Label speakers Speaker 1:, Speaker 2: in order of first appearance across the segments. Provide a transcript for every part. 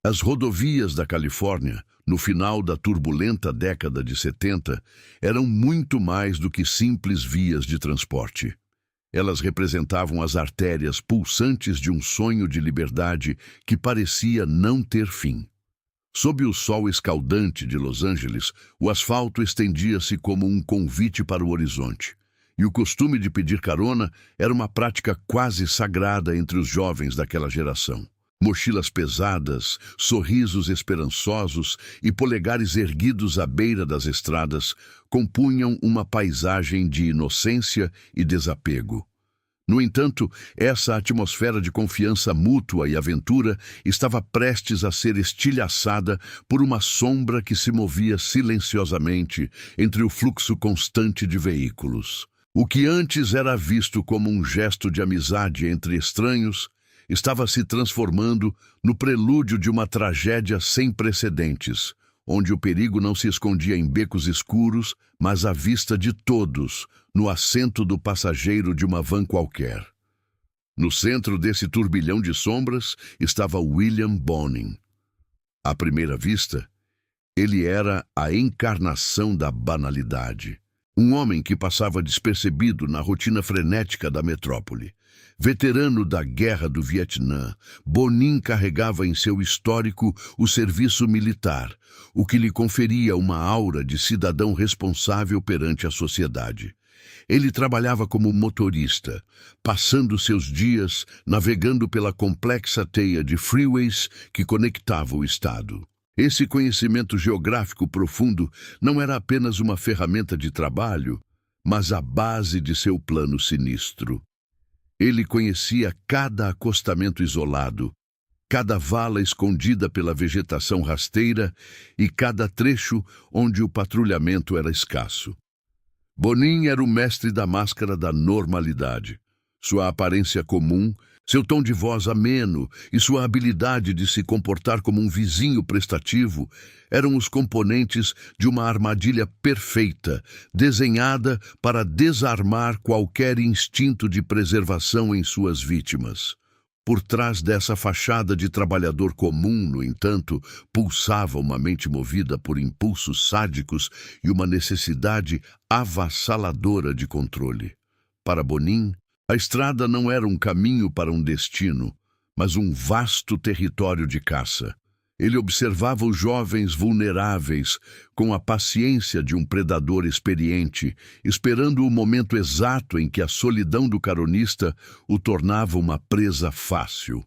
Speaker 1: As rodovias da Califórnia, no final da turbulenta década de 70, eram muito mais do que simples vias de transporte. Elas representavam as artérias pulsantes de um sonho de liberdade que parecia não ter fim. Sob o sol escaldante de Los Angeles, o asfalto estendia-se como um convite para o horizonte. E o costume de pedir carona era uma prática quase sagrada entre os jovens daquela geração. Mochilas pesadas, sorrisos esperançosos e polegares erguidos à beira das estradas compunham uma paisagem de inocência e desapego. No entanto, essa atmosfera de confiança mútua e aventura estava prestes a ser estilhaçada por uma sombra que se movia silenciosamente entre o fluxo constante de veículos. O que antes era visto como um gesto de amizade entre estranhos estava se transformando no prelúdio de uma tragédia sem precedentes, onde o perigo não se escondia em becos escuros, mas à vista de todos, no assento do passageiro de uma van qualquer. No centro desse turbilhão de sombras estava William Bonin. À primeira vista, ele era a encarnação da banalidade. Um homem que passava despercebido na rotina frenética da metrópole. Veterano da Guerra do Vietnã, Bonin carregava em seu histórico o serviço militar, o que lhe conferia uma aura de cidadão responsável perante a sociedade. Ele trabalhava como motorista, passando seus dias navegando pela complexa teia de freeways que conectava o estado. Esse conhecimento geográfico profundo não era apenas uma ferramenta de trabalho, mas a base de seu plano sinistro. Ele conhecia cada acostamento isolado, cada vala escondida pela vegetação rasteira e cada trecho onde o patrulhamento era escasso. Bonin era o mestre da máscara da normalidade. Sua aparência comum, seu tom de voz ameno e sua habilidade de se comportar como um vizinho prestativo eram os componentes de uma armadilha perfeita, desenhada para desarmar qualquer instinto de preservação em suas vítimas. Por trás dessa fachada de trabalhador comum, no entanto, pulsava uma mente movida por impulsos sádicos e uma necessidade avassaladora de controle. Para Bonin, a estrada não era um caminho para um destino, mas um vasto território de caça. Ele observava os jovens vulneráveis com a paciência de um predador experiente, esperando o momento exato em que a solidão do caronista o tornava uma presa fácil.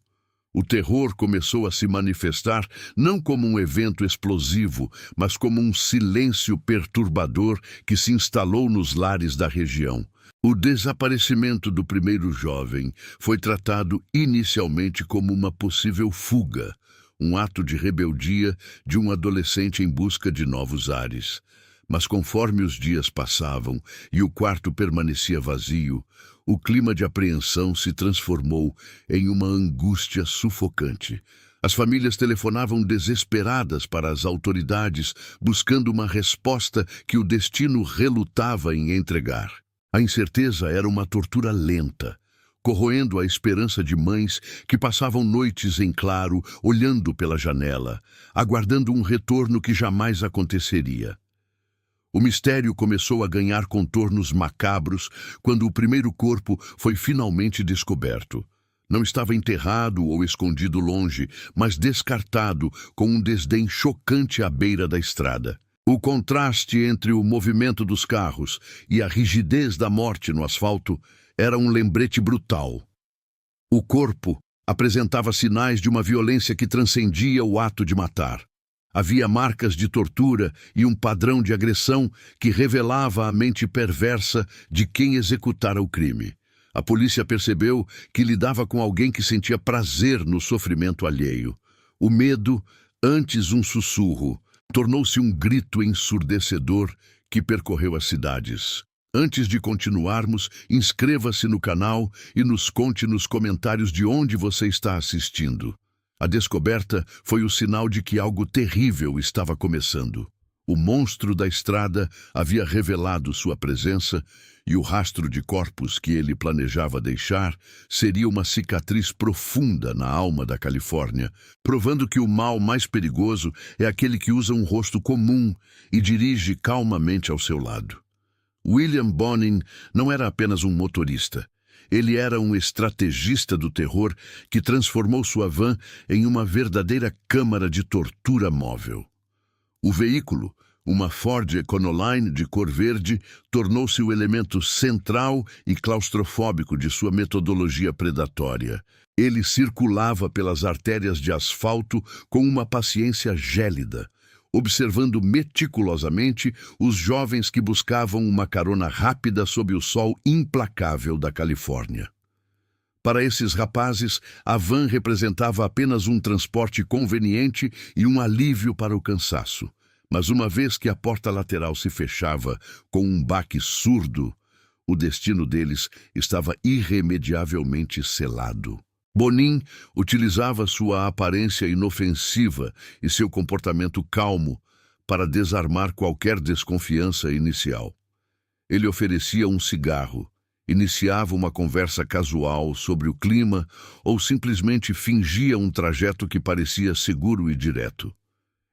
Speaker 1: O terror começou a se manifestar não como um evento explosivo, mas como um silêncio perturbador que se instalou nos lares da região. O desaparecimento do primeiro jovem foi tratado inicialmente como uma possível fuga, um ato de rebeldia de um adolescente em busca de novos ares. Mas conforme os dias passavam e o quarto permanecia vazio, o clima de apreensão se transformou em uma angústia sufocante. As famílias telefonavam desesperadas para as autoridades, buscando uma resposta que o destino relutava em entregar. A incerteza era uma tortura lenta, corroendo a esperança de mães que passavam noites em claro, olhando pela janela, aguardando um retorno que jamais aconteceria. O mistério começou a ganhar contornos macabros quando o primeiro corpo foi finalmente descoberto. Não estava enterrado ou escondido longe, mas descartado com um desdém chocante à beira da estrada. O contraste entre o movimento dos carros e a rigidez da morte no asfalto era um lembrete brutal. O corpo apresentava sinais de uma violência que transcendia o ato de matar. Havia marcas de tortura e um padrão de agressão que revelava a mente perversa de quem executara o crime. A polícia percebeu que lidava com alguém que sentia prazer no sofrimento alheio. O medo, antes um sussurro, tornou-se um grito ensurdecedor que percorreu as cidades. Antes de continuarmos, inscreva-se no canal e nos conte nos comentários de onde você está assistindo. A descoberta foi o sinal de que algo terrível estava começando. O monstro da estrada havia revelado sua presença e o rastro de corpos que ele planejava deixar seria uma cicatriz profunda na alma da Califórnia, provando que o mal mais perigoso é aquele que usa um rosto comum e dirige calmamente ao seu lado. William Bonin não era apenas um motorista. Ele era um estrategista do terror que transformou sua van em uma verdadeira câmara de tortura móvel. O veículo, uma Ford Econoline de cor verde, tornou-se o elemento central e claustrofóbico de sua metodologia predatória. Ele circulava pelas artérias de asfalto com uma paciência gélida, observando meticulosamente os jovens que buscavam uma carona rápida sob o sol implacável da Califórnia. Para esses rapazes, a van representava apenas um transporte conveniente e um alívio para o cansaço. Mas uma vez que a porta lateral se fechava com um baque surdo, o destino deles estava irremediavelmente selado. Bonin utilizava sua aparência inofensiva e seu comportamento calmo para desarmar qualquer desconfiança inicial. Ele oferecia um cigarro, iniciava uma conversa casual sobre o clima ou simplesmente fingia um trajeto que parecia seguro e direto.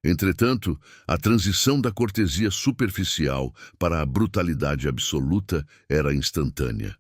Speaker 1: Entretanto, a transição da cortesia superficial para a brutalidade absoluta era instantânea.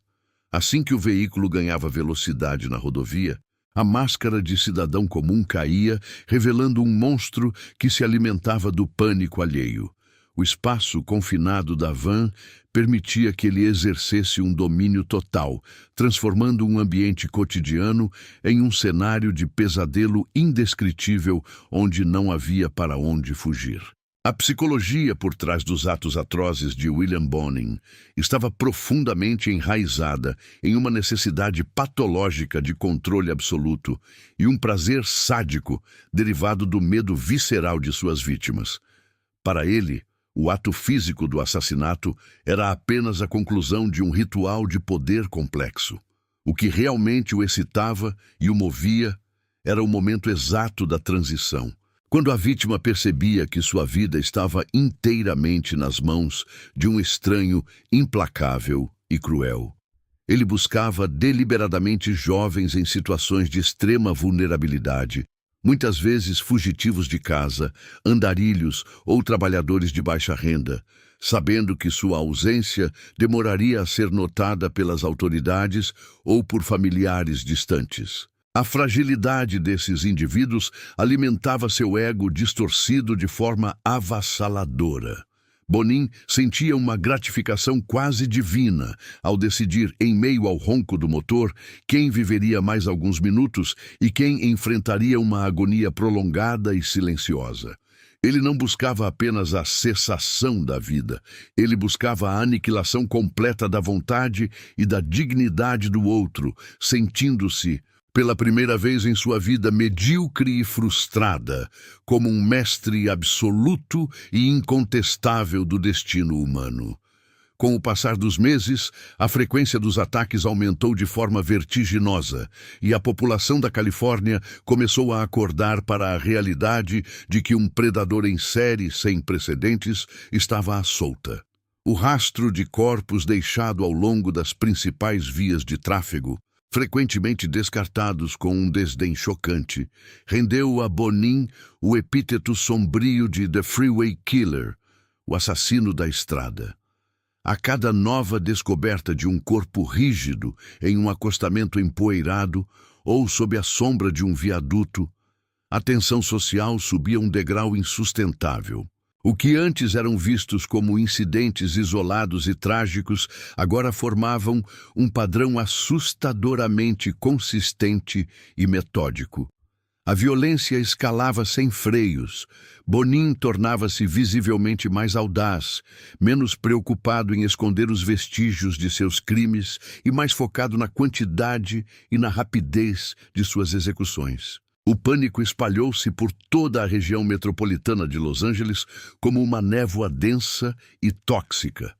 Speaker 1: Assim que o veículo ganhava velocidade na rodovia, a máscara de cidadão comum caía, revelando um monstro que se alimentava do pânico alheio. O espaço confinado da van permitia que ele exercesse um domínio total, transformando um ambiente cotidiano em um cenário de pesadelo indescritível onde não havia para onde fugir. A psicologia por trás dos atos atrozes de William Bonin estava profundamente enraizada em uma necessidade patológica de controle absoluto e um prazer sádico derivado do medo visceral de suas vítimas. Para ele, o ato físico do assassinato era apenas a conclusão de um ritual de poder complexo. O que realmente o excitava e o movia era o momento exato da transição, quando a vítima percebia que sua vida estava inteiramente nas mãos de um estranho implacável e cruel. Ele buscava deliberadamente jovens em situações de extrema vulnerabilidade, muitas vezes fugitivos de casa, andarilhos ou trabalhadores de baixa renda, sabendo que sua ausência demoraria a ser notada pelas autoridades ou por familiares distantes. A fragilidade desses indivíduos alimentava seu ego distorcido de forma avassaladora. Bonin sentia uma gratificação quase divina ao decidir, em meio ao ronco do motor, quem viveria mais alguns minutos e quem enfrentaria uma agonia prolongada e silenciosa. Ele não buscava apenas a cessação da vida, ele buscava a aniquilação completa da vontade e da dignidade do outro, sentindo-se, pela primeira vez em sua vida medíocre e frustrada, como um mestre absoluto e incontestável do destino humano. Com o passar dos meses, a frequência dos ataques aumentou de forma vertiginosa e a população da Califórnia começou a acordar para a realidade de que um predador em série sem precedentes estava à solta. O rastro de corpos deixado ao longo das principais vias de tráfego, frequentemente descartados com um desdém chocante, rendeu a Bonin o epíteto sombrio de The Freeway Killer, o assassino da estrada. A cada nova descoberta de um corpo rígido em um acostamento empoeirado ou sob a sombra de um viaduto, a tensão social subia um degrau insustentável. O que antes eram vistos como incidentes isolados e trágicos, agora formavam um padrão assustadoramente consistente e metódico. A violência escalava sem freios. Bonin tornava-se visivelmente mais audaz, menos preocupado em esconder os vestígios de seus crimes e mais focado na quantidade e na rapidez de suas execuções. O pânico espalhou-se por toda a região metropolitana de Los Angeles como uma névoa densa e tóxica.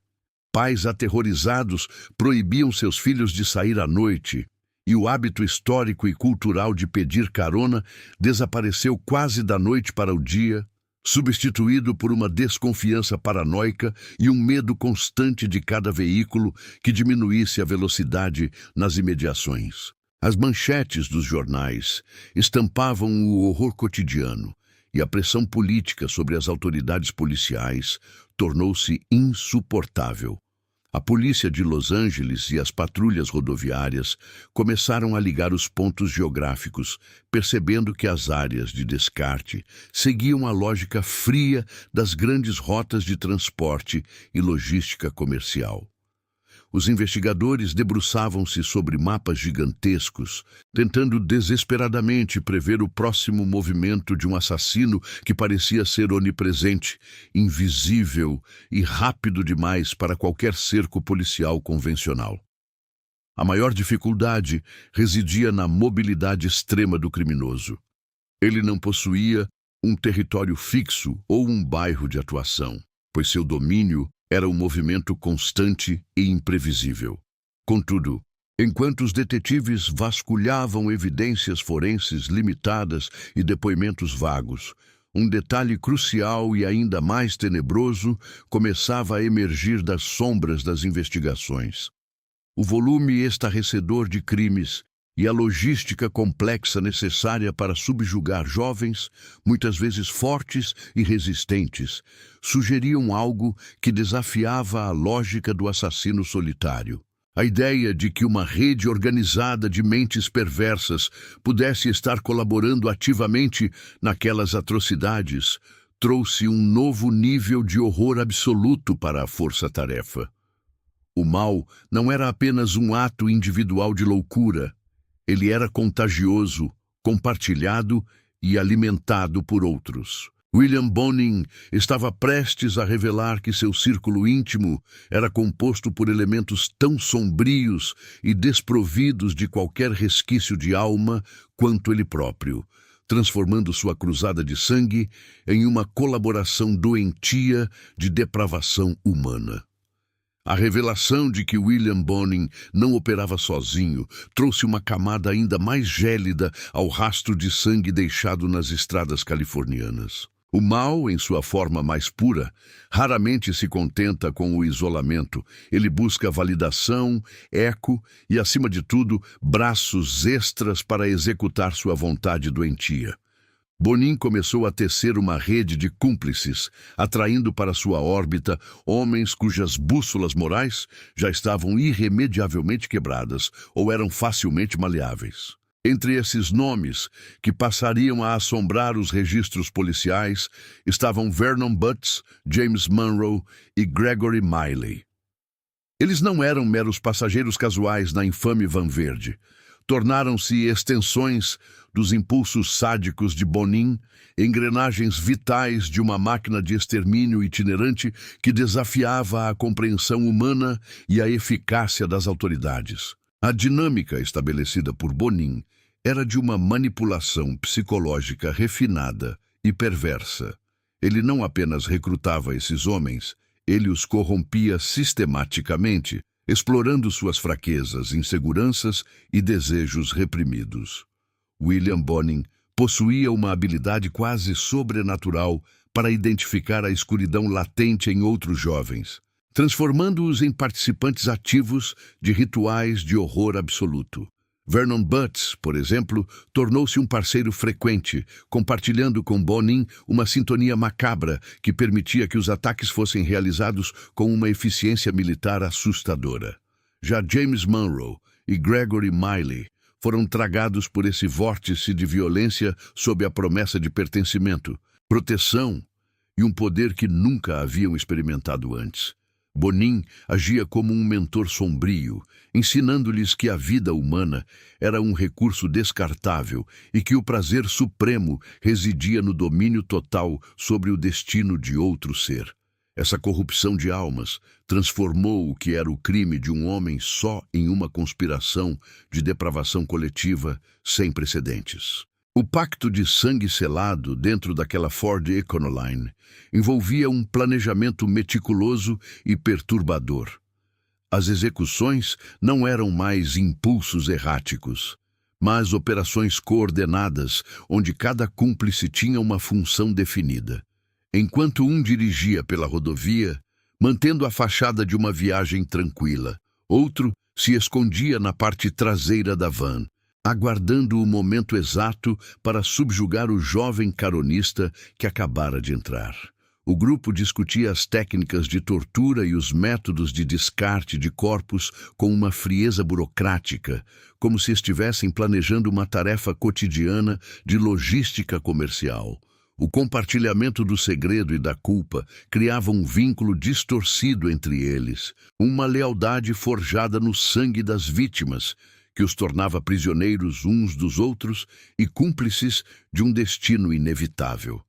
Speaker 1: Pais aterrorizados proibiam seus filhos de sair à noite, e o hábito histórico e cultural de pedir carona desapareceu quase da noite para o dia, substituído por uma desconfiança paranoica e um medo constante de cada veículo que diminuísse a velocidade nas imediações. As manchetes dos jornais estampavam o horror cotidiano, e a pressão política sobre as autoridades policiais tornou-se insuportável. A polícia de Los Angeles e as patrulhas rodoviárias começaram a ligar os pontos geográficos, percebendo que as áreas de descarte seguiam a lógica fria das grandes rotas de transporte e logística comercial. Os investigadores debruçavam-se sobre mapas gigantescos, tentando desesperadamente prever o próximo movimento de um assassino que parecia ser onipresente, invisível e rápido demais para qualquer cerco policial convencional. A maior dificuldade residia na mobilidade extrema do criminoso. Ele não possuía um território fixo ou um bairro de atuação, pois seu domínio era um movimento constante e imprevisível. Contudo, enquanto os detetives vasculhavam evidências forenses limitadas e depoimentos vagos, um detalhe crucial e ainda mais tenebroso começava a emergir das sombras das investigações. O volume estarrecedor de crimes e a logística complexa necessária para subjugar jovens, muitas vezes fortes e resistentes, sugeriam algo que desafiava a lógica do assassino solitário. A ideia de que uma rede organizada de mentes perversas pudesse estar colaborando ativamente naquelas atrocidades trouxe um novo nível de horror absoluto para a força-tarefa. O mal não era apenas um ato individual de loucura. Ele era contagioso, compartilhado e alimentado por outros. William Bonin estava prestes a revelar que seu círculo íntimo era composto por elementos tão sombrios e desprovidos de qualquer resquício de alma quanto ele próprio, transformando sua cruzada de sangue em uma colaboração doentia de depravação humana. A revelação de que William Bonin não operava sozinho trouxe uma camada ainda mais gélida ao rastro de sangue deixado nas estradas californianas. O mal, em sua forma mais pura, raramente se contenta com o isolamento. Ele busca validação, eco e, acima de tudo, braços extras para executar sua vontade doentia. Bonin começou a tecer uma rede de cúmplices, atraindo para sua órbita homens cujas bússolas morais já estavam irremediavelmente quebradas ou eram facilmente maleáveis. Entre esses nomes, que passariam a assombrar os registros policiais, estavam Vernon Butts, James Monroe e Gregory Miley. Eles não eram meros passageiros casuais na infame Van Verde. Tornaram-se extensões dos impulsos sádicos de Bonin, engrenagens vitais de uma máquina de extermínio itinerante que desafiava a compreensão humana e a eficácia das autoridades. A dinâmica estabelecida por Bonin era de uma manipulação psicológica refinada e perversa. Ele não apenas recrutava esses homens, ele os corrompia sistematicamente, explorando suas fraquezas, inseguranças e desejos reprimidos. William Bonin possuía uma habilidade quase sobrenatural para identificar a escuridão latente em outros jovens, transformando-os em participantes ativos de rituais de horror absoluto. Vernon Butts, por exemplo, tornou-se um parceiro frequente, compartilhando com Bonin uma sintonia macabra que permitia que os ataques fossem realizados com uma eficiência militar assustadora. Já James Monroe e Gregory Miley foram tragados por esse vórtice de violência sob a promessa de pertencimento, proteção e um poder que nunca haviam experimentado antes. Bonin agia como um mentor sombrio, ensinando-lhes que a vida humana era um recurso descartável e que o prazer supremo residia no domínio total sobre o destino de outro ser. Essa corrupção de almas transformou o que era o crime de um homem só em uma conspiração de depravação coletiva sem precedentes. O pacto de sangue selado dentro daquela Ford Econoline envolvia um planejamento meticuloso e perturbador. As execuções não eram mais impulsos erráticos, mas operações coordenadas onde cada cúmplice tinha uma função definida. enquanto um dirigia pela rodovia, mantendo a fachada de uma viagem tranquila. Outro se escondia na parte traseira da van, aguardando o momento exato para subjugar o jovem caronista que acabara de entrar. O grupo discutia as técnicas de tortura e os métodos de descarte de corpos com uma frieza burocrática, como se estivessem planejando uma tarefa cotidiana de logística comercial. O compartilhamento do segredo e da culpa criava um vínculo distorcido entre eles, uma lealdade forjada no sangue das vítimas, que os tornava prisioneiros uns dos outros e cúmplices de um destino inevitável.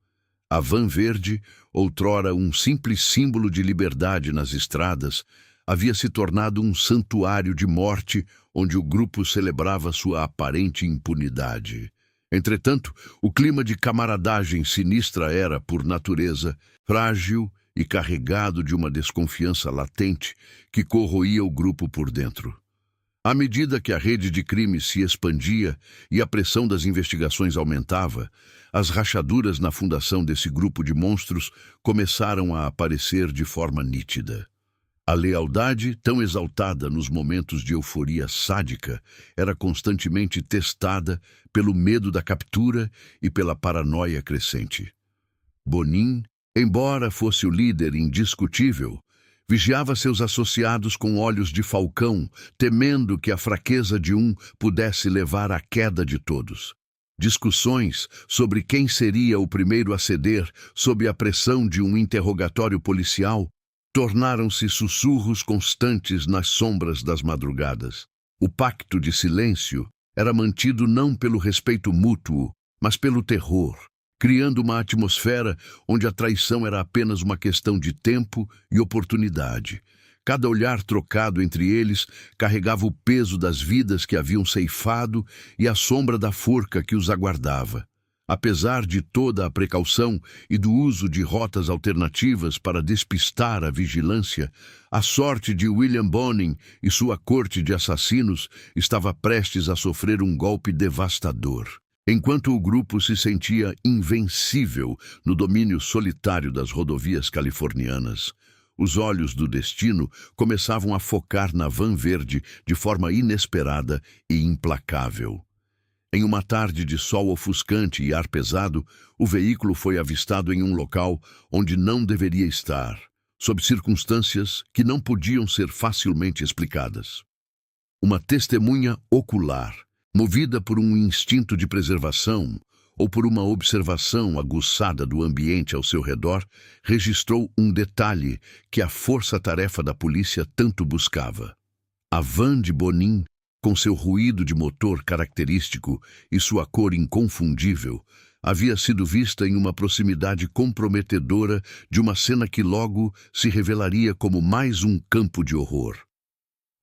Speaker 1: A van verde, outrora um simples símbolo de liberdade nas estradas, havia se tornado um santuário de morte onde o grupo celebrava sua aparente impunidade. Entretanto, o clima de camaradagem sinistra era, por natureza, frágil e carregado de uma desconfiança latente que corroía o grupo por dentro. À medida que a rede de crime se expandia e a pressão das investigações aumentava, as rachaduras na fundação desse grupo de monstros começaram a aparecer de forma nítida. A lealdade, tão exaltada nos momentos de euforia sádica, era constantemente testada pelo medo da captura e pela paranoia crescente. Bonin, embora fosse o líder indiscutível, vigiava seus associados com olhos de falcão, temendo que a fraqueza de um pudesse levar à queda de todos. Discussões sobre quem seria o primeiro a ceder sob a pressão de um interrogatório policial tornaram-se sussurros constantes nas sombras das madrugadas. O pacto de silêncio era mantido não pelo respeito mútuo, mas pelo terror, criando uma atmosfera onde a traição era apenas uma questão de tempo e oportunidade. Cada olhar trocado entre eles carregava o peso das vidas que haviam ceifado e a sombra da forca que os aguardava. Apesar de toda a precaução e do uso de rotas alternativas para despistar a vigilância, a sorte de William Bonin e sua corte de assassinos estava prestes a sofrer um golpe devastador. Enquanto o grupo se sentia invencível no domínio solitário das rodovias californianas, os olhos do destino começavam a focar na van verde de forma inesperada e implacável. Em uma tarde de sol ofuscante e ar pesado, o veículo foi avistado em um local onde não deveria estar, sob circunstâncias que não podiam ser facilmente explicadas. Uma testemunha ocular, movida por um instinto de preservação ou por uma observação aguçada do ambiente ao seu redor, registrou um detalhe que a força-tarefa da polícia tanto buscava. A van de Bonin, com seu ruído de motor característico e sua cor inconfundível, havia sido vista em uma proximidade comprometedora de uma cena que logo se revelaria como mais um campo de horror.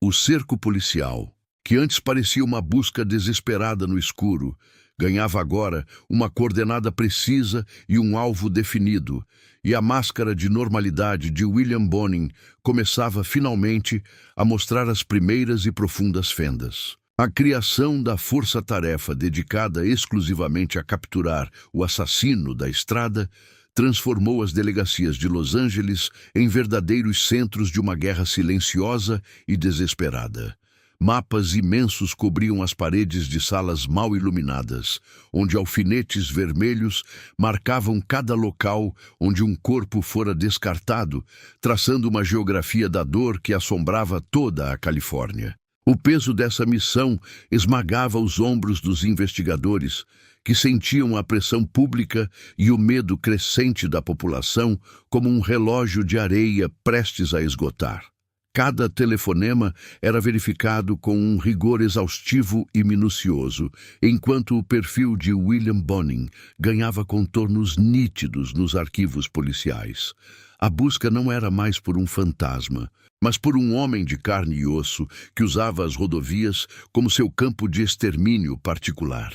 Speaker 1: O cerco policial, que antes parecia uma busca desesperada no escuro, ganhava agora uma coordenada precisa e um alvo definido, e a máscara de normalidade de William Bonin começava finalmente a mostrar as primeiras e profundas fendas. A criação da força-tarefa dedicada exclusivamente a capturar o assassino da estrada transformou as delegacias de Los Angeles em verdadeiros centros de uma guerra silenciosa e desesperada. Mapas imensos cobriam as paredes de salas mal iluminadas, onde alfinetes vermelhos marcavam cada local onde um corpo fora descartado, traçando uma geografia da dor que assombrava toda a Califórnia. O peso dessa missão esmagava os ombros dos investigadores, que sentiam a pressão pública e o medo crescente da população como um relógio de areia prestes a esgotar. Cada telefonema era verificado com um rigor exaustivo e minucioso, enquanto o perfil de William Bonin ganhava contornos nítidos nos arquivos policiais. A busca não era mais por um fantasma, mas por um homem de carne e osso que usava as rodovias como seu campo de extermínio particular.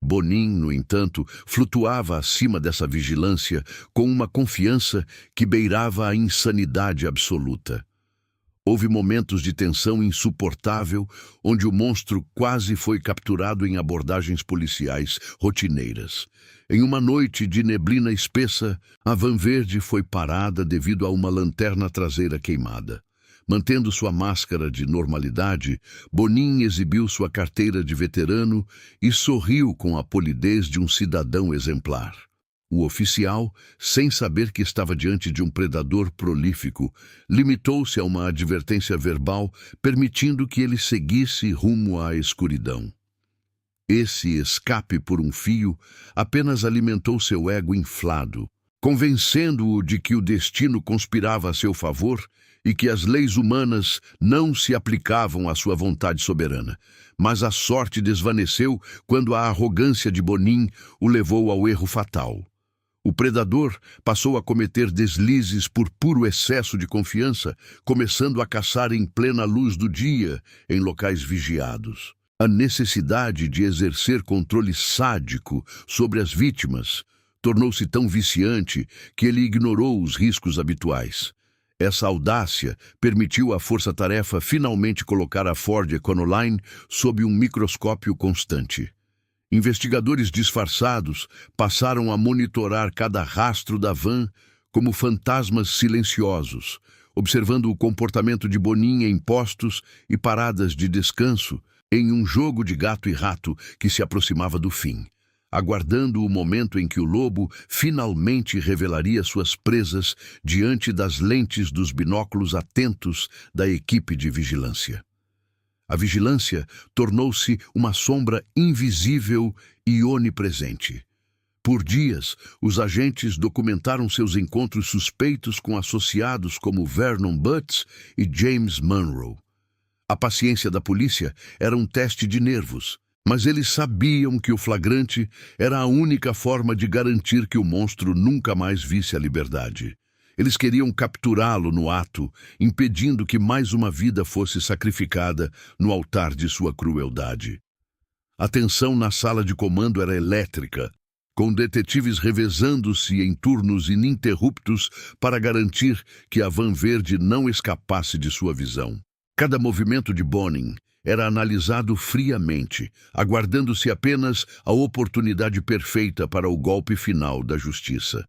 Speaker 1: Bonin, no entanto, flutuava acima dessa vigilância com uma confiança que beirava a insanidade absoluta. Houve momentos de tensão insuportável, onde o monstro quase foi capturado em abordagens policiais rotineiras. Em uma noite de neblina espessa, a van verde foi parada devido a uma lanterna traseira queimada. Mantendo sua máscara de normalidade, Bonin exibiu sua carteira de veterano e sorriu com a polidez de um cidadão exemplar. O oficial, sem saber que estava diante de um predador prolífico, limitou-se a uma advertência verbal, permitindo que ele seguisse rumo à escuridão. Esse escape por um fio apenas alimentou seu ego inflado, convencendo-o de que o destino conspirava a seu favor e que as leis humanas não se aplicavam à sua vontade soberana. Mas a sorte desvaneceu quando a arrogância de Bonin o levou ao erro fatal. O predador passou a cometer deslizes por puro excesso de confiança, começando a caçar em plena luz do dia, em locais vigiados. A necessidade de exercer controle sádico sobre as vítimas tornou-se tão viciante que ele ignorou os riscos habituais. Essa audácia permitiu à força-tarefa finalmente colocar a Ford Econoline sob um microscópio constante. Investigadores disfarçados passaram a monitorar cada rastro da van como fantasmas silenciosos, observando o comportamento de Bonin em postos e paradas de descanso em um jogo de gato e rato que se aproximava do fim, aguardando o momento em que o lobo finalmente revelaria suas presas diante das lentes dos binóculos atentos da equipe de vigilância. A vigilância tornou-se uma sombra invisível e onipresente. Por dias, os agentes documentaram seus encontros suspeitos com associados como Vernon Butts e James Monroe. A paciência da polícia era um teste de nervos, mas eles sabiam que o flagrante era a única forma de garantir que o monstro nunca mais visse a liberdade. Eles queriam capturá-lo no ato, impedindo que mais uma vida fosse sacrificada no altar de sua crueldade. A tensão na sala de comando era elétrica, com detetives revezando-se em turnos ininterruptos para garantir que a van verde não escapasse de sua visão. Cada movimento de Bonin era analisado friamente, aguardando-se apenas a oportunidade perfeita para o golpe final da justiça.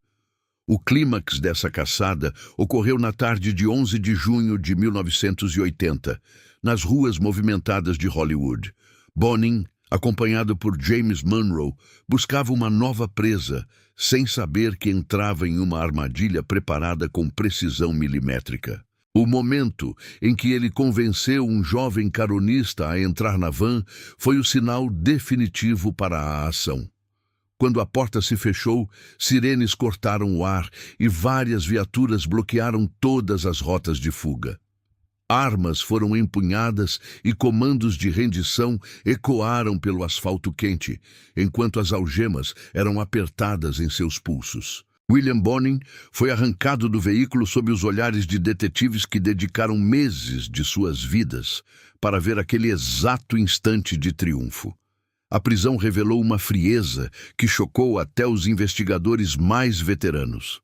Speaker 1: O clímax dessa caçada ocorreu na tarde de 11 de junho de 1980, nas ruas movimentadas de Hollywood. Bonin, acompanhado por James Monroe, buscava uma nova presa, sem saber que entrava em uma armadilha preparada com precisão milimétrica. O momento em que ele convenceu um jovem caronista a entrar na van foi o sinal definitivo para a ação. Quando a porta se fechou, sirenes cortaram o ar e várias viaturas bloquearam todas as rotas de fuga. Armas foram empunhadas e comandos de rendição ecoaram pelo asfalto quente, enquanto as algemas eram apertadas em seus pulsos. William Bonin foi arrancado do veículo sob os olhares de detetives que dedicaram meses de suas vidas para ver aquele exato instante de triunfo. A prisão revelou uma frieza que chocou até os investigadores mais veteranos.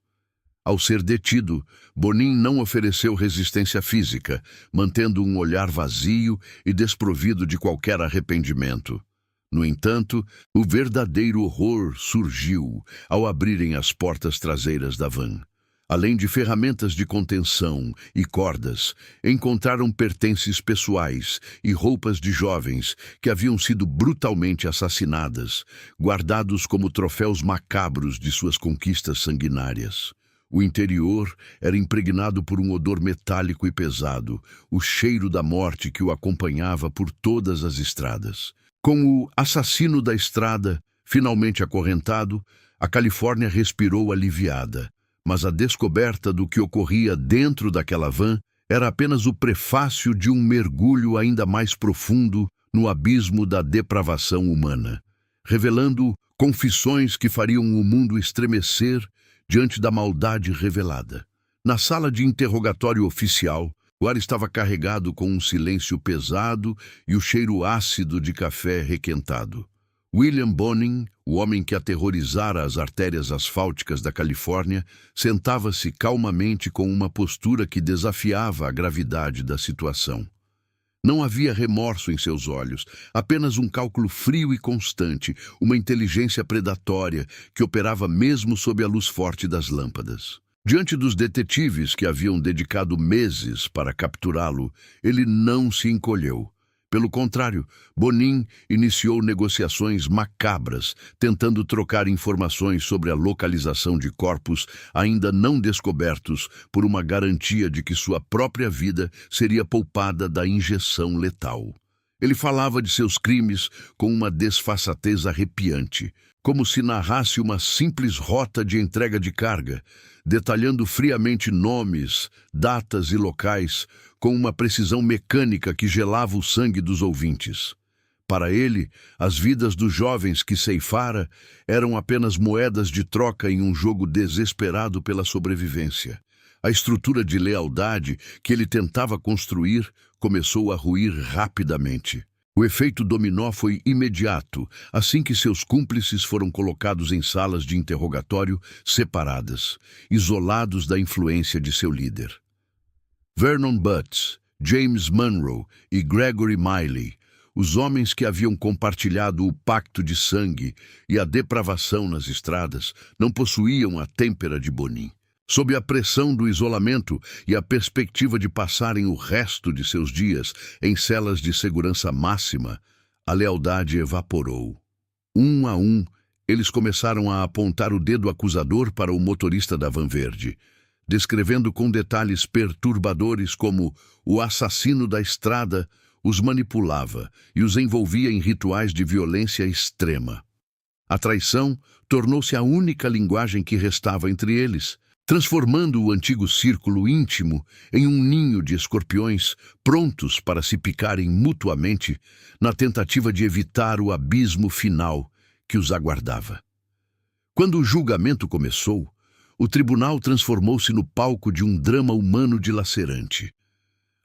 Speaker 1: Ao ser detido, Bonin não ofereceu resistência física, mantendo um olhar vazio e desprovido de qualquer arrependimento. No entanto, o verdadeiro horror surgiu ao abrirem as portas traseiras da van. Além de ferramentas de contenção e cordas, encontraram pertences pessoais e roupas de jovens que haviam sido brutalmente assassinadas, guardados como troféus macabros de suas conquistas sanguinárias. O interior era impregnado por um odor metálico e pesado, o cheiro da morte que o acompanhava por todas as estradas. Com o assassino da estrada finalmente acorrentado, a Califórnia respirou aliviada. Mas a descoberta do que ocorria dentro daquela van era apenas o prefácio de um mergulho ainda mais profundo no abismo da depravação humana, revelando confissões que fariam o mundo estremecer diante da maldade revelada. Na sala de interrogatório oficial, o ar estava carregado com um silêncio pesado e o cheiro ácido de café requentado. William Bonin, o homem que aterrorizara as artérias asfálticas da Califórnia, sentava-se calmamente com uma postura que desafiava a gravidade da situação. Não havia remorso em seus olhos, apenas um cálculo frio e constante, uma inteligência predatória que operava mesmo sob a luz forte das lâmpadas. Diante dos detetives que haviam dedicado meses para capturá-lo, ele não se encolheu. Pelo contrário, Bonin iniciou negociações macabras, tentando trocar informações sobre a localização de corpos ainda não descobertos por uma garantia de que sua própria vida seria poupada da injeção letal. Ele falava de seus crimes com uma desfaçatez arrepiante, como se narrasse uma simples rota de entrega de carga, detalhando friamente nomes, datas e locais, com uma precisão mecânica que gelava o sangue dos ouvintes. Para ele, as vidas dos jovens que ceifara eram apenas moedas de troca em um jogo desesperado pela sobrevivência. A estrutura de lealdade que ele tentava construir começou a ruir rapidamente. O efeito dominó foi imediato, assim que seus cúmplices foram colocados em salas de interrogatório separadas, isolados da influência de seu líder. Vernon Butts, James Monroe e Gregory Miley, os homens que haviam compartilhado o pacto de sangue e a depravação nas estradas, não possuíam a têmpera de Bonin. Sob a pressão do isolamento e a perspectiva de passarem o resto de seus dias em celas de segurança máxima, a lealdade evaporou. Um a um, eles começaram a apontar o dedo acusador para o motorista da van verde, descrevendo com detalhes perturbadores como o assassino da estrada os manipulava e os envolvia em rituais de violência extrema. A traição tornou-se a única linguagem que restava entre eles, transformando o antigo círculo íntimo em um ninho de escorpiões prontos para se picarem mutuamente na tentativa de evitar o abismo final que os aguardava. Quando o julgamento começou, o tribunal transformou-se no palco de um drama humano dilacerante.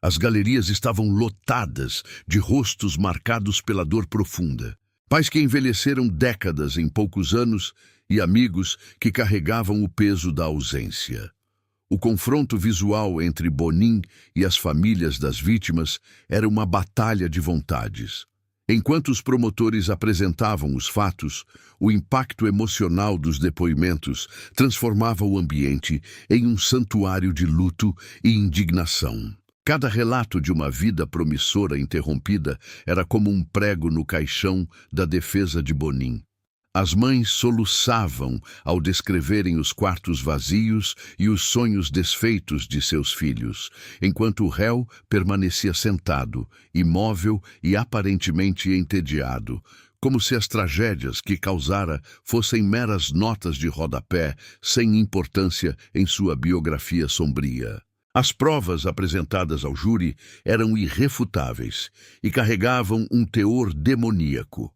Speaker 1: As galerias estavam lotadas de rostos marcados pela dor profunda. Pais que envelheceram décadas em poucos anos e amigos que carregavam o peso da ausência. O confronto visual entre Bonin e as famílias das vítimas era uma batalha de vontades. Enquanto os promotores apresentavam os fatos, o impacto emocional dos depoimentos transformava o ambiente em um santuário de luto e indignação. Cada relato de uma vida promissora interrompida era como um prego no caixão da defesa de Bonin. As mães soluçavam ao descreverem os quartos vazios e os sonhos desfeitos de seus filhos, enquanto o réu permanecia sentado, imóvel e aparentemente entediado, como se as tragédias que causara fossem meras notas de rodapé sem importância em sua biografia sombria. As provas apresentadas ao júri eram irrefutáveis e carregavam um teor demoníaco.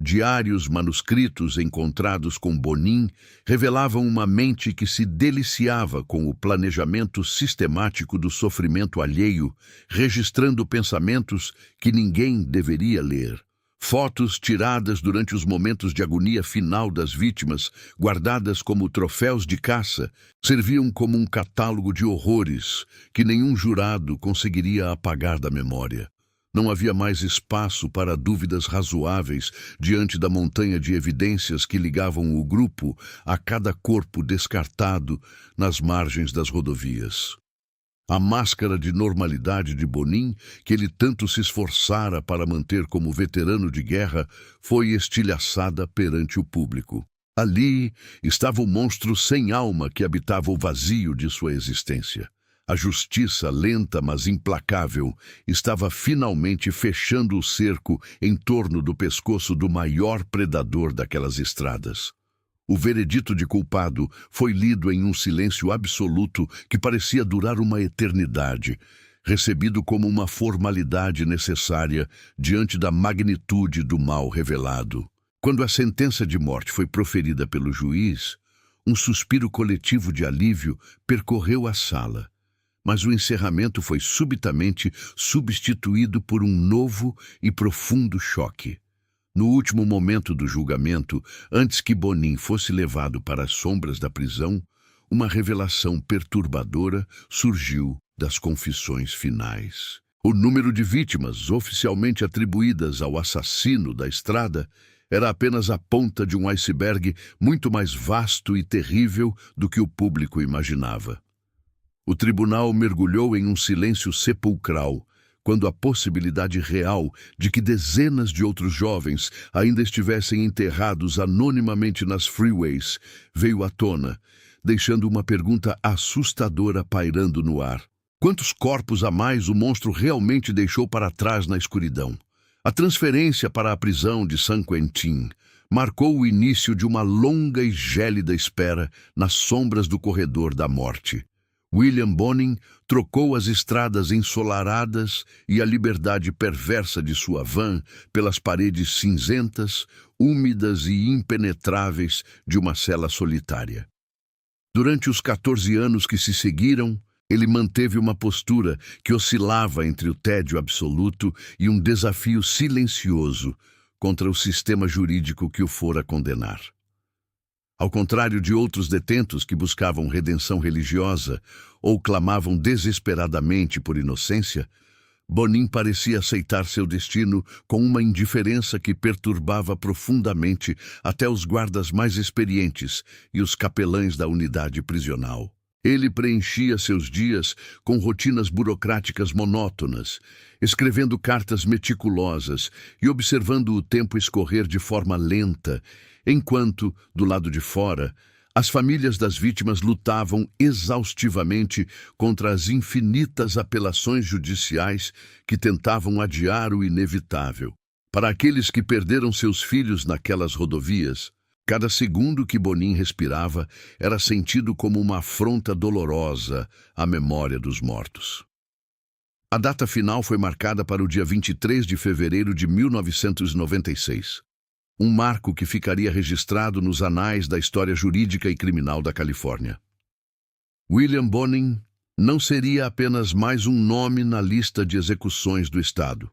Speaker 1: Diários manuscritos encontrados com Bonin revelavam uma mente que se deliciava com o planejamento sistemático do sofrimento alheio, registrando pensamentos que ninguém deveria ler. Fotos tiradas durante os momentos de agonia final das vítimas, guardadas como troféus de caça, serviam como um catálogo de horrores que nenhum jurado conseguiria apagar da memória. Não havia mais espaço para dúvidas razoáveis diante da montanha de evidências que ligavam o grupo a cada corpo descartado nas margens das rodovias. A máscara de normalidade de Bonin, que ele tanto se esforçara para manter como veterano de guerra, foi estilhaçada perante o público. Ali estava o monstro sem alma que habitava o vazio de sua existência. A justiça, lenta mas implacável, estava finalmente fechando o cerco em torno do pescoço do maior predador daquelas estradas. O veredito de culpado foi lido em um silêncio absoluto que parecia durar uma eternidade, recebido como uma formalidade necessária diante da magnitude do mal revelado. Quando a sentença de morte foi proferida pelo juiz, um suspiro coletivo de alívio percorreu a sala. Mas o encerramento foi subitamente substituído por um novo e profundo choque. No último momento do julgamento, antes que Bonin fosse levado para as sombras da prisão, uma revelação perturbadora surgiu das confissões finais. O número de vítimas oficialmente atribuídas ao assassino da Estrada era apenas a ponta de um iceberg muito mais vasto e terrível do que o público imaginava. O tribunal mergulhou em um silêncio sepulcral quando a possibilidade real de que dezenas de outros jovens ainda estivessem enterrados anonimamente nas freeways veio à tona, deixando uma pergunta assustadora pairando no ar. Quantos corpos a mais o monstro realmente deixou para trás na escuridão? A transferência para a prisão de San Quentin marcou o início de uma longa e gélida espera nas sombras do corredor da morte. William Bonin trocou as estradas ensolaradas e a liberdade perversa de sua van pelas paredes cinzentas, úmidas e impenetráveis de uma cela solitária. Durante os 14 anos que se seguiram, ele manteve uma postura que oscilava entre o tédio absoluto e um desafio silencioso contra o sistema jurídico que o fora condenar. Ao contrário de outros detentos que buscavam redenção religiosa ou clamavam desesperadamente por inocência, Bonin parecia aceitar seu destino com uma indiferença que perturbava profundamente até os guardas mais experientes e os capelães da unidade prisional. Ele preenchia seus dias com rotinas burocráticas monótonas, escrevendo cartas meticulosas e observando o tempo escorrer de forma lenta, enquanto, do lado de fora, as famílias das vítimas lutavam exaustivamente contra as infinitas apelações judiciais que tentavam adiar o inevitável. Para aqueles que perderam seus filhos naquelas rodovias, cada segundo que Bonin respirava era sentido como uma afronta dolorosa à memória dos mortos. A data final foi marcada para o dia 23 de fevereiro de 1996. Um marco que ficaria registrado nos anais da história jurídica e criminal da Califórnia. William Bonin não seria apenas mais um nome na lista de execuções do Estado.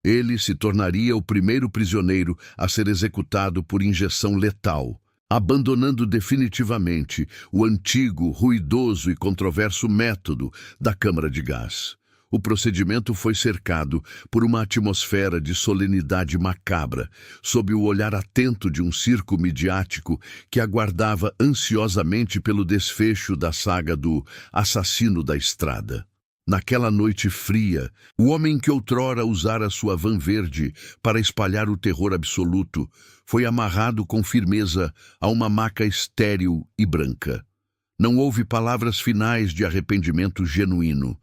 Speaker 1: Ele se tornaria o primeiro prisioneiro a ser executado por injeção letal, abandonando definitivamente o antigo, ruidoso e controverso método da câmara de gás. O procedimento foi cercado por uma atmosfera de solenidade macabra, sob o olhar atento de um circo midiático que aguardava ansiosamente pelo desfecho da saga do Assassino da Estrada. Naquela noite fria, o homem que outrora usara sua van verde para espalhar o terror absoluto foi amarrado com firmeza a uma maca estéril e branca. Não houve palavras finais de arrependimento genuíno.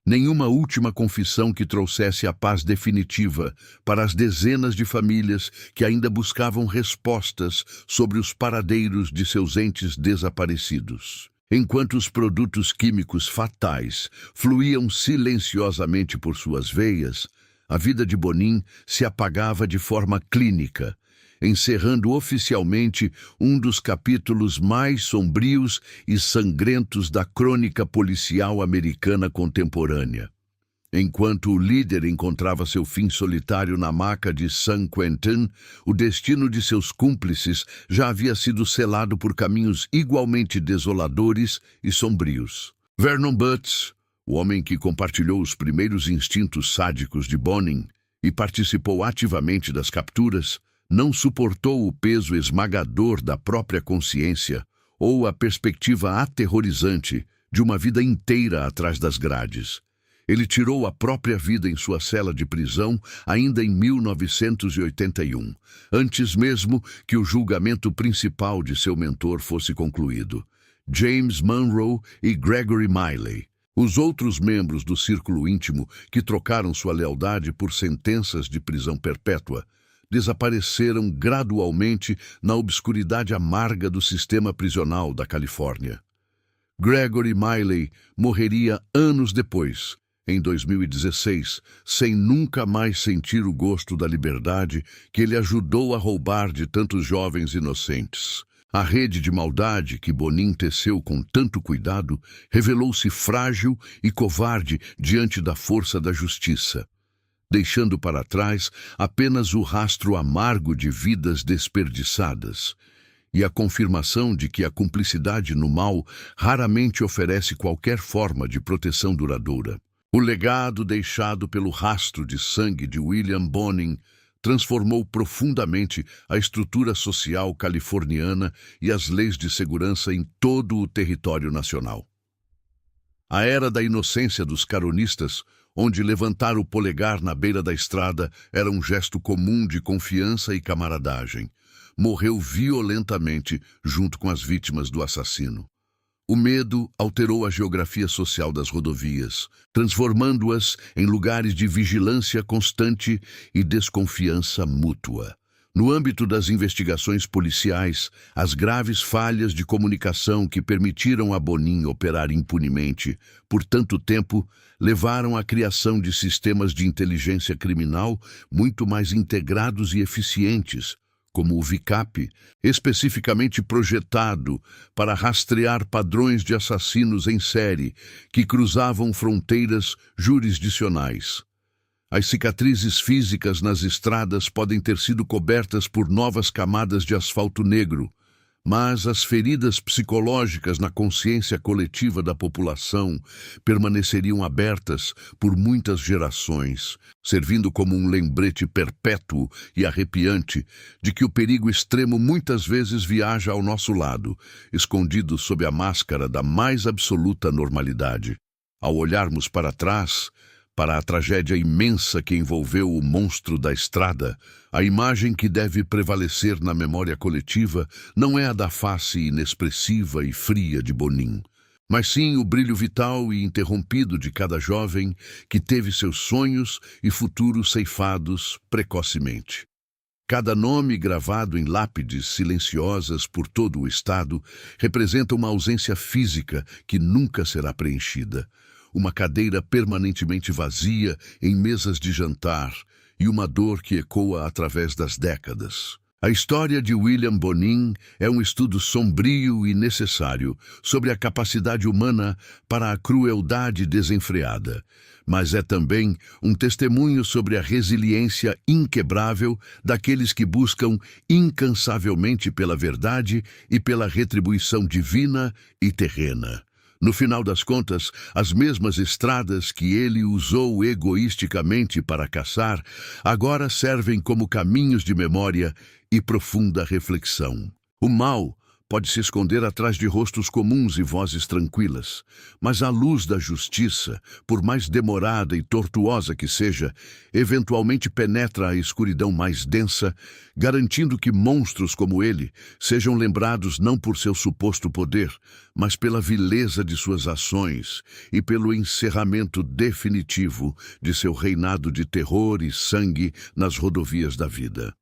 Speaker 1: Nenhuma última confissão que trouxesse a paz definitiva para as dezenas de famílias que ainda buscavam respostas sobre os paradeiros de seus entes desaparecidos. Enquanto os produtos químicos fatais fluíam silenciosamente por suas veias, a vida de Bonin se apagava de forma clínica, encerrando oficialmente um dos capítulos mais sombrios e sangrentos da crônica policial americana contemporânea. Enquanto o líder encontrava seu fim solitário na maca de San Quentin, o destino de seus cúmplices já havia sido selado por caminhos igualmente desoladores e sombrios. Vernon Butts, o homem que compartilhou os primeiros instintos sádicos de Bonin e participou ativamente das capturas, não suportou o peso esmagador da própria consciência ou a perspectiva aterrorizante de uma vida inteira atrás das grades. Ele tirou a própria vida em sua cela de prisão ainda em 1981, antes mesmo que o julgamento principal de seu mentor fosse concluído. James Monroe e Gregory Miley, os outros membros do círculo íntimo que trocaram sua lealdade por sentenças de prisão perpétua, desapareceram gradualmente na obscuridade amarga do sistema prisional da Califórnia. Gregory Miley morreria anos depois, em 2016, sem nunca mais sentir o gosto da liberdade que ele ajudou a roubar de tantos jovens inocentes. A rede de maldade que Bonin teceu com tanto cuidado revelou-se frágil e covarde diante da força da justiça. deixando para trás apenas o rastro amargo de vidas desperdiçadas e a confirmação de que a cumplicidade no mal raramente oferece qualquer forma de proteção duradoura. O legado deixado pelo rastro de sangue de William Bonin transformou profundamente a estrutura social californiana e as leis de segurança em todo o território nacional. A era da inocência dos caronistas, onde levantar o polegar na beira da estrada era um gesto comum de confiança e camaradagem, morreu violentamente junto com as vítimas do assassino. O medo alterou a geografia social das rodovias, transformando-as em lugares de vigilância constante e desconfiança mútua. No âmbito das investigações policiais, as graves falhas de comunicação que permitiram a Bonin operar impunemente por tanto tempo levaram à criação de sistemas de inteligência criminal muito mais integrados e eficientes, como o VICAP, especificamente projetado para rastrear padrões de assassinos em série que cruzavam fronteiras jurisdicionais. As cicatrizes físicas nas estradas podem ter sido cobertas por novas camadas de asfalto negro, mas as feridas psicológicas na consciência coletiva da população permaneceriam abertas por muitas gerações, servindo como um lembrete perpétuo e arrepiante de que o perigo extremo muitas vezes viaja ao nosso lado, escondido sob a máscara da mais absoluta normalidade. Ao olharmos para trás, para a tragédia imensa que envolveu o monstro da estrada, a imagem que deve prevalecer na memória coletiva não é a da face inexpressiva e fria de Bonin, mas sim o brilho vital e interrompido de cada jovem que teve seus sonhos e futuro ceifados precocemente. Cada nome gravado em lápides silenciosas por todo o estado representa uma ausência física que nunca será preenchida, uma cadeira permanentemente vazia em mesas de jantar e uma dor que ecoa através das décadas. A história de William Bonin é um estudo sombrio e necessário sobre a capacidade humana para a crueldade desenfreada, mas é também um testemunho sobre a resiliência inquebrável daqueles que buscam incansavelmente pela verdade e pela retribuição divina e terrena. No final das contas, as mesmas estradas que ele usou egoisticamente para caçar, agora servem como caminhos de memória e profunda reflexão. O mal pode se esconder atrás de rostos comuns e vozes tranquilas, mas a luz da justiça, por mais demorada e tortuosa que seja, eventualmente penetra a escuridão mais densa, garantindo que monstros como ele sejam lembrados não por seu suposto poder, mas pela vileza de suas ações e pelo encerramento definitivo de seu reinado de terror e sangue nas rodovias da vida.